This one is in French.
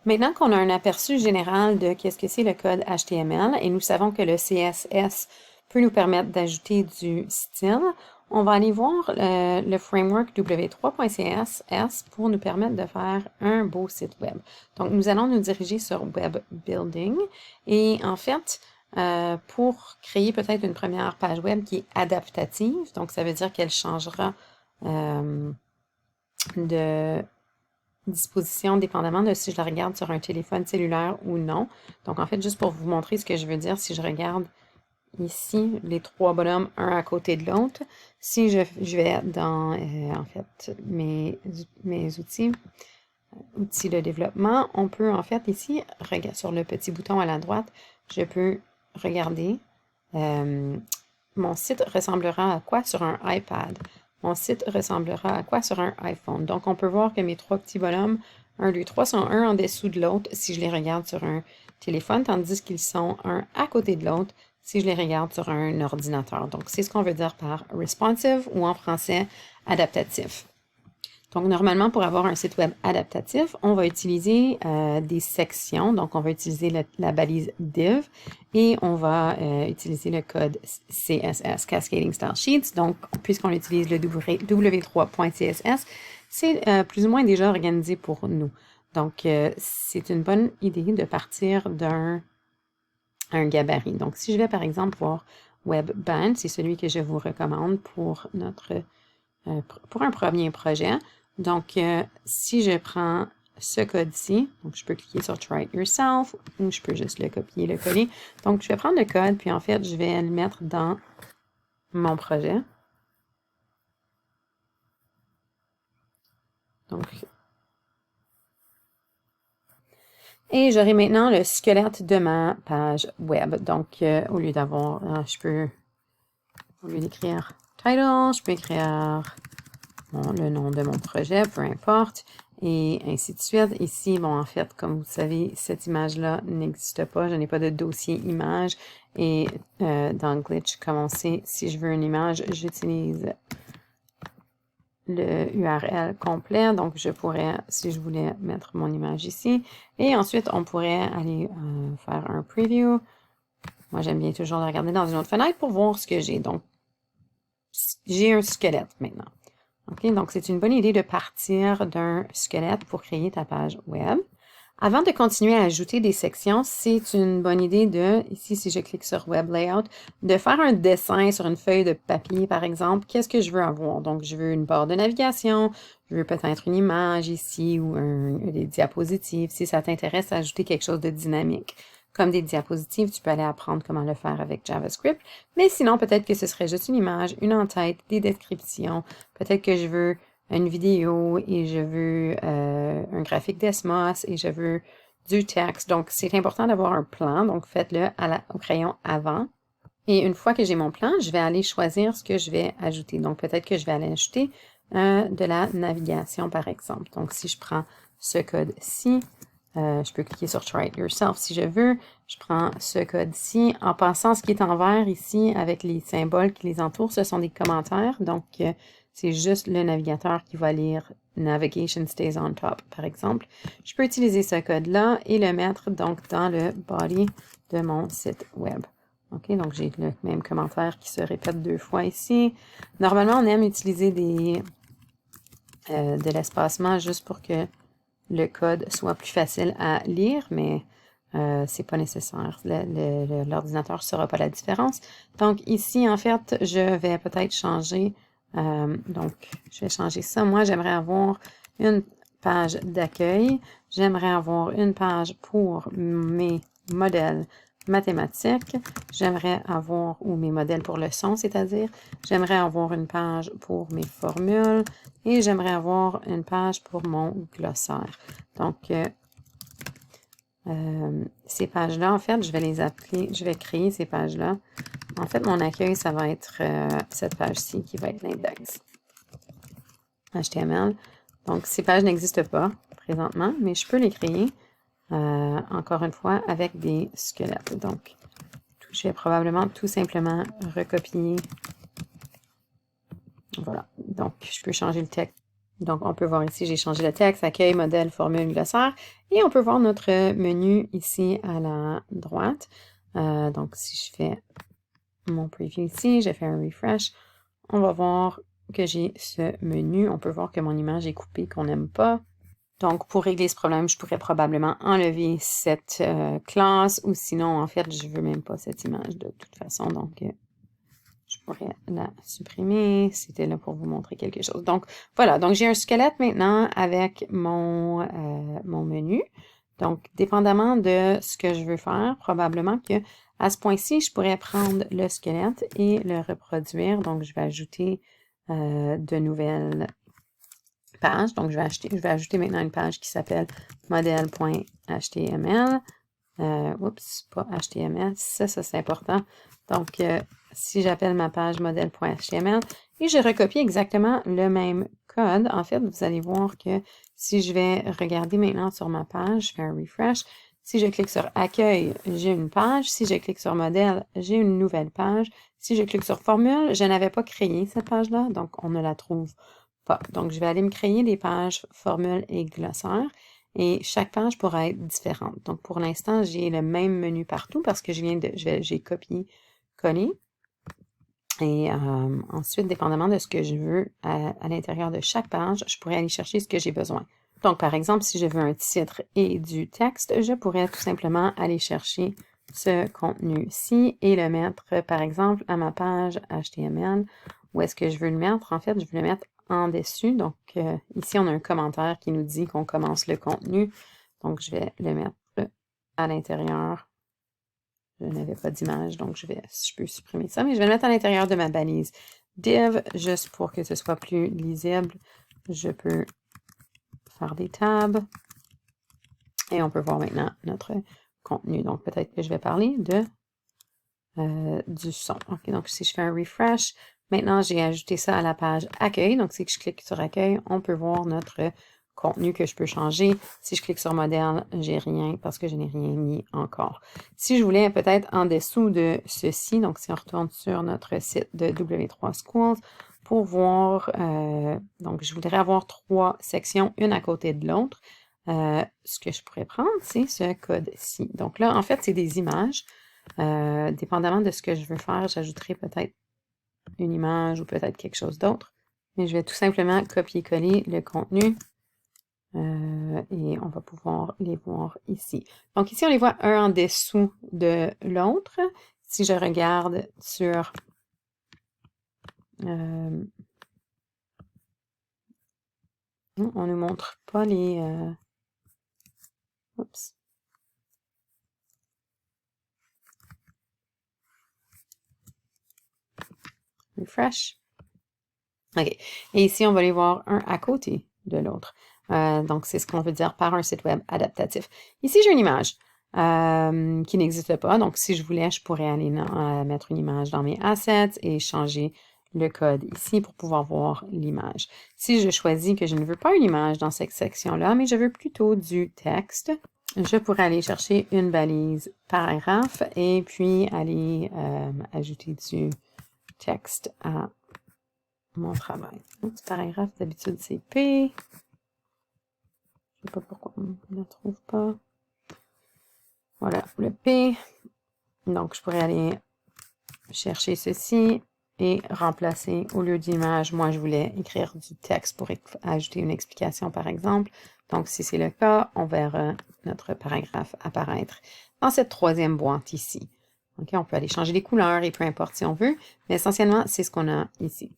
Maintenant qu'on a un aperçu général de qu'est-ce que c'est le code HTML et nous savons que le CSS peut nous permettre d'ajouter du style, on va aller voir le framework w3.css pour nous permettre de faire un beau site web. Donc, nous allons nous diriger sur Web Building et en fait, pour créer peut-être une première page web qui est adaptative, donc ça veut dire qu'elle changera de disposition dépendamment de si je la regarde sur un téléphone cellulaire ou non. Donc, en fait, juste pour vous montrer ce que je veux dire, si je regarde ici les trois bonhommes un à côté de l'autre, si je vais dans, en fait, mes outils de développement, on peut en fait ici, sur le petit bouton à la droite, je peux regarder mon site ressemblera à quoi sur un iPad? Mon site ressemblera à quoi sur un iPhone? Donc, on peut voir que mes trois petits bonhommes, 1, 2, 3, sont un en dessous de l'autre si je les regarde sur un téléphone, tandis qu'ils sont un à côté de l'autre si je les regarde sur un ordinateur. Donc, c'est ce qu'on veut dire par responsive ou en français adaptatif. Donc, normalement, pour avoir un site web adaptatif, on va utiliser des sections. Donc, on va utiliser la balise div et on va utiliser le code CSS, Cascading Style Sheets. Donc, puisqu'on utilise le w3.css, c'est plus ou moins déjà organisé pour nous. Donc, c'est une bonne idée de partir d'un gabarit. Donc, si je vais, par exemple, voir WebBand, c'est celui que je vous recommande pour pour un premier projet. Donc, si je prends ce code-ci, donc je peux cliquer sur Try It Yourself ou je peux juste le copier, le coller. Donc, je vais prendre le code, puis en fait, je vais le mettre dans mon projet. Donc, et j'aurai maintenant le squelette de ma page web. Donc, au lieu d'avoir, au lieu d'écrire title, je peux écrire le nom de mon projet, peu importe, et ainsi de suite. Ici, bon, en fait, comme vous savez, cette image-là n'existe pas. Je n'ai pas de dossier image. Et dans Glitch, comme on sait, si je veux une image, j'utilise le URL complet. Donc, je pourrais, si je voulais mettre mon image ici, et ensuite, on pourrait aller faire un preview. Moi, j'aime bien toujours le regarder dans une autre fenêtre pour voir ce que j'ai. Donc, j'ai un squelette maintenant. OK, donc c'est une bonne idée de partir d'un squelette pour créer ta page web. Avant de continuer à ajouter des sections, c'est une bonne idée de, ici si je clique sur Web Layout, de faire un dessin sur une feuille de papier par exemple. Qu'est-ce que je veux avoir? Donc je veux une barre de navigation, je veux peut-être une image ici ou des diapositives. Si ça t'intéresse, ajouter quelque chose de dynamique. Comme des diapositives, tu peux aller apprendre comment le faire avec JavaScript. Mais sinon, peut-être que ce serait juste une image, une en-tête, des descriptions. Peut-être que je veux une vidéo et je veux un graphique Desmos et je veux du texte. Donc, c'est important d'avoir un plan. Donc, faites-le au crayon avant. Et une fois que j'ai mon plan, je vais aller choisir ce que je vais ajouter. Donc, peut-être que je vais aller ajouter de la navigation, par exemple. Donc, si je prends ce code-ci, je peux cliquer sur Try It Yourself si je veux. Je prends ce code-ci. En passant, ce qui est en vert ici, avec les symboles qui les entourent, ce sont des commentaires. Donc, c'est juste le navigateur qui va lire Navigation stays on top, par exemple. Je peux utiliser ce code-là et le mettre donc dans le body de mon site web. OK, donc j'ai le même commentaire qui se répète deux fois ici. Normalement, on aime utiliser de l'espacement juste pour que le code soit plus facile à lire, mais c'est pas nécessaire. L'ordinateur ne saura pas la différence. Donc ici, en fait, je vais peut-être changer. Donc, je vais changer ça. Moi, j'aimerais avoir une page d'accueil. J'aimerais avoir une page pour mes modèles mathématiques. J'aimerais avoir, ou mes modèles pour le son, c'est-à-dire, j'aimerais avoir une page pour mes formules et j'aimerais avoir une page pour mon glossaire. Donc, ces pages-là, en fait, je vais les appeler, je vais créer ces pages-là. En fait, mon accueil, ça va être cette page-ci qui va être l'index HTML. Donc, ces pages n'existent pas présentement, mais je peux les créer, encore une fois, avec des squelettes. Donc, je vais probablement tout simplement recopier. Voilà. Donc, je peux changer le texte Donc, on peut voir ici, j'ai changé le texte, accueil, modèle, formule, glossaire. Et on peut voir notre menu ici à la droite. Donc, si je fais mon preview ici, je fais un refresh, on va voir que j'ai ce menu. On peut voir que mon image est coupée, qu'on n'aime pas. Donc, pour régler ce problème, je pourrais probablement enlever cette classe ou sinon, en fait, je ne veux même pas cette image de toute façon. Donc, je pourrais la supprimer. C'était là pour vous montrer quelque chose. Donc, voilà. Donc, j'ai un squelette maintenant avec mon menu. Donc, dépendamment de ce que je veux faire, probablement que à ce point-ci, je pourrais prendre le squelette et le reproduire. Donc, je vais ajouter de nouvelles pages. Donc, je vais ajouter maintenant une page qui s'appelle modèle.html. Oups, pas HTML. Ça c'est important. Donc, si j'appelle ma page modèle.html et je recopie exactement le même code, en fait, vous allez voir que si je vais regarder maintenant sur ma page, je fais un refresh. Si je clique sur accueil, j'ai une page. Si je clique sur modèle, j'ai une nouvelle page. Si je clique sur formule, je n'avais pas créé cette page-là, donc on ne la trouve pas. Donc, je vais aller me créer des pages formule et glossaire. Et chaque page pourra être différente. Donc, pour l'instant, j'ai le même menu partout parce que j'ai copié-collé. Et ensuite, dépendamment de ce que je veux à l'intérieur de chaque page, je pourrais aller chercher ce que j'ai besoin. Donc, par exemple, si je veux un titre et du texte, je pourrais tout simplement aller chercher ce contenu-ci et le mettre, par exemple, à ma page HTML. Où est-ce que je veux le mettre? En fait, je veux le mettre en dessus. Donc, ici, on a un commentaire qui nous dit qu'on commence le contenu. Donc, je vais le mettre à l'intérieur. Je n'avais pas d'image, donc je peux supprimer ça, mais je vais le mettre à l'intérieur de ma balise div, juste pour que ce soit plus lisible. Je peux faire des tabs. Et on peut voir maintenant notre contenu. Donc, peut-être que je vais parler du son. OK, donc si je fais un refresh, maintenant, j'ai ajouté ça à la page accueil. Donc, si je clique sur accueil, on peut voir notre contenu que je peux changer. Si je clique sur modèle, j'ai rien parce que je n'ai rien mis encore. Si je voulais peut-être en dessous de ceci, donc si on retourne sur notre site de W3 Schools, pour voir, donc je voudrais avoir 3 sections, une à côté de l'autre. Ce que je pourrais prendre, c'est ce code-ci. Donc là, en fait, c'est des images. Dépendamment de ce que je veux faire, j'ajouterai peut-être une image ou peut-être quelque chose d'autre. Mais je vais tout simplement copier-coller le contenu et on va pouvoir les voir ici. Donc ici, on les voit un en dessous de l'autre. Si je regarde sur on ne nous montre pas les oups. Refresh. OK. Et ici, on va les voir un à côté de l'autre. Donc, c'est ce qu'on veut dire par un site web adaptatif. Ici, j'ai une image qui n'existe pas. Donc, si je voulais, je pourrais aller mettre une image dans mes assets et changer le code ici pour pouvoir voir l'image. Si je choisis que je ne veux pas une image dans cette section-là, mais je veux plutôt du texte, je pourrais aller chercher une balise paragraphe et puis aller ajouter du texte à mon travail. Ce paragraphe, d'habitude, c'est P. Je ne sais pas pourquoi on ne la trouve pas. Voilà, le P. Donc, je pourrais aller chercher ceci et remplacer, au lieu d'image, moi, je voulais écrire du texte pour ajouter une explication, par exemple. Donc, si c'est le cas, on verra notre paragraphe apparaître dans cette troisième boîte ici. OK, on peut aller changer les couleurs et peu importe si on veut, mais essentiellement, c'est ce qu'on a ici.